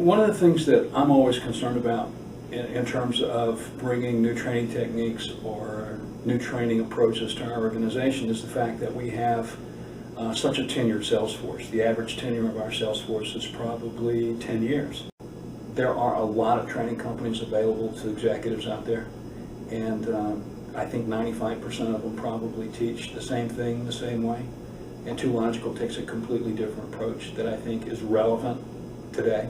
One of the things that I'm always concerned about in terms of bringing new training techniques or new training approaches to our organization is the fact that we have such a tenured sales force. The average tenure of our sales force is probably 10 years. There are a lot of training companies available to executives out there, and I think 95% of them probably teach the same thing the same way. And 2logical takes a completely different approach that I think is relevant today,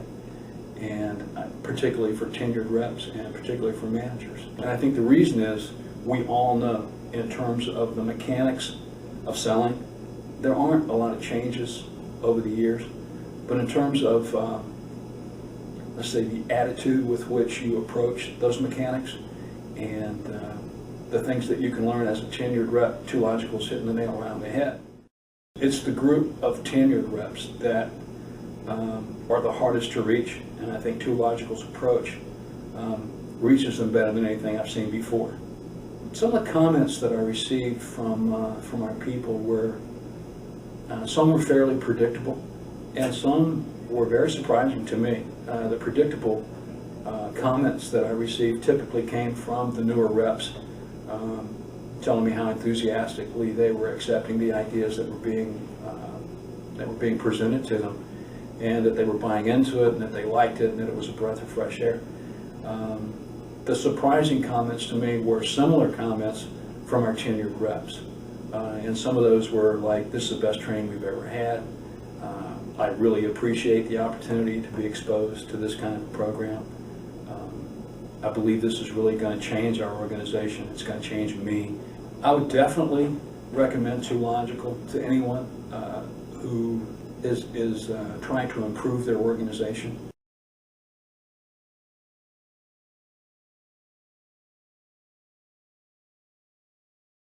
and particularly for tenured reps and particularly for managers. And I think the reason is we all know in terms of the mechanics of selling, there aren't a lot of changes over the years, but in terms of let's say the attitude with which you approach those mechanics and the things that you can learn as a tenured rep, 2logical is hitting the nail around the head. It's the group of tenured reps that are the hardest to reach, and I think 2logical's approach reaches them better than anything I've seen before. Some of the comments that I received from our people were, some were fairly predictable, and some were very surprising to me. The predictable comments that I received typically came from the newer reps, telling me how enthusiastically they were accepting the ideas that were being presented to them, and that they were buying into it, and that they liked it, and that it was a breath of fresh air. The surprising comments to me were similar comments from our tenured reps, and some of those were like, "This is the best training we've ever had. I really appreciate the opportunity to be exposed to this kind of program. I believe this is really going to change our organization. It's going to change me." I would definitely recommend 2logical to anyone who is trying to improve their organization.